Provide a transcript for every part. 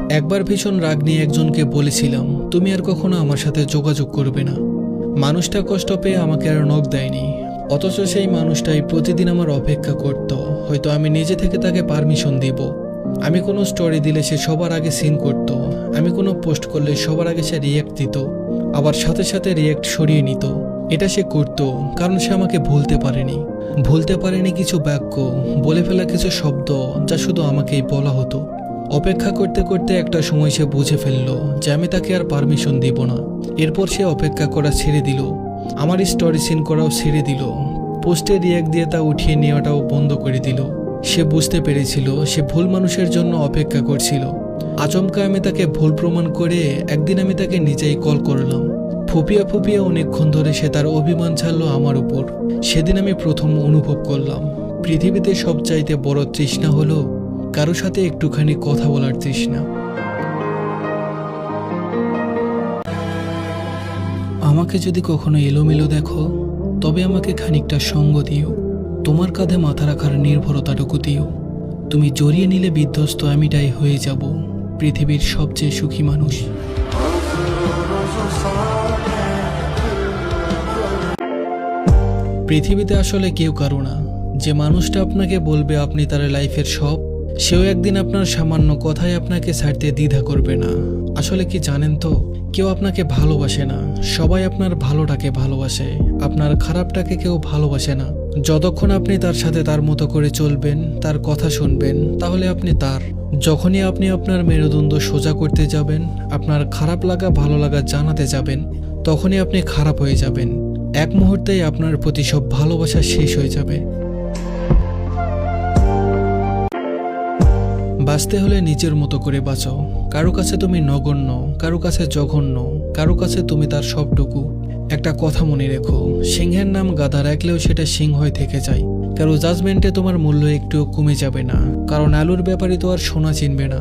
একবার ভীষণ রাগ নিয়ে একজনকে বলেছিলাম, তুমি আর কখনো আমার সাথে যোগাযোগ করবে না। মানুষটা কষ্ট পেয়ে আমাকে আর নখ দেয়নি, অথচ সেই মানুষটাই প্রতিদিন আমার অপেক্ষা করত। হয়তো আমি নিজে থেকে তাকে পারমিশন দিব। আমি কোনো স্টোরি দিলে সে সবার আগে সিন করত, আমি কোনো পোস্ট করলে সবার আগে সে রিয়্যাক্ট দিত, আবার সাথে সাথে রিয়্যাক্ট সরিয়ে নিত। এটা সে করত কারণ সে আমাকে ভুলতে পারেনি কিছু বাক্য, বলে ফেলা কিছু শব্দ যা শুধু আমাকেই বলা হতো। অপেক্ষা করতে করতে একটা সময় সে বুঝে ফেলল যে আমি তাকে আর পারমিশন দিব না। এরপর সে অপেক্ষা করা ছেড়ে দিল, আমার স্টোরি সিন করাও ছেড়ে দিল, পোস্টে রিয়্যাক্ট দিয়ে তা উঠিয়ে নেওয়াটাও বন্ধ করে দিল। সে বুঝতে পেরেছিল সে ভুল মানুষের জন্য অপেক্ষা করছিল। আচমকা আমি তাকে ভুল প্রমাণ করে একদিন আমি তাকে নিজেই কল করলাম। ফুপিয়ে অনেকক্ষণ ধরে সে তার অভিমান ছাড়লো আমার উপর। সেদিন আমি প্রথম অনুভব করলাম পৃথিবীতে সবচাইতে বড় তৃষ্ণা হলো কারো সাথে একটুখানি কথা বলার তৃষ্ণা। আমাকে যদি কখনো এলোমেলো দেখো, তবে আমাকে খানিকটা সঙ্গ দিও, তোমার কাঁধে মাথা রাখার নির্ভরতাটুকু দিও। তুমি জড়িয়ে নিলে বিধ্বস্ত আমিটাই হয়ে যাব পৃথিবীর সবচেয়ে সুখী মানুষ। পৃথিবীতে আসলে কেউ কারো না। যে মানুষটা আপনাকে বলবে আপনি তার লাইফের সব, সেও একদিন আপনার সামান্য কথায় আপনাকে ছাড়তে দ্বিধা করবে না। আসলে কি জানেন তো, কেউ আপনাকে ভালোবাসে না, সবাই আপনার ভালোটাকে ভালোবাসে, আপনার খারাপটাকে কেউ ভালোবাসে না। যতক্ষণ আপনি তার সাথে তার মতো করে চলবেন, তার কথা শুনবেন, তাহলে আপনি তার। যখনই আপনি আপনার মেরুদণ্ড সোজা করতে যাবেন, আপনার খারাপ লাগা ভালো লাগা জানাতে যাবেন, তখনই আপনি খারাপ হয়ে যাবেন। এক মুহূর্তেই আপনার প্রতি সব ভালোবাসা শেষ হয়ে যাবে। বাঁচতে হলে নিজের মতো করে বাঁচো। কারো কাছে তুমি নগণ্য, কারো কাছে জঘন্য, কারো কাছে তুমি তার সবটুকু। একটা কথা মনে রেখো, সিংহের নাম গাধা রাখলেও সেটা সিংহ হয়ে থেকে যায়। কারো জাজমেন্টে তোমার মূল্য একটুও কমে যাবে না, কারণ আলুর ব্যাপারে তো আর সোনা চিনবে না।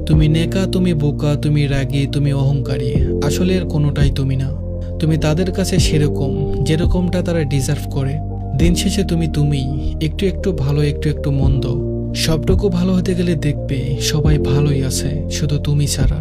তুমি নেকা, তুমি বোকা, তুমি রাগী, তুমি অহংকারী, আসলে এর কোনোটাই তুমি না। তুমি তাদের কাছে সেরকম যেরকমটা তারা ডিজার্ভ করে। দিন শেষে তুমি একটু একটু ভালো, একটু একটু মন্দ, সবটুকু ভালো হতে গেলে দেখবে সবাই ভালোই আছে, শুধু তুমি ছাড়া।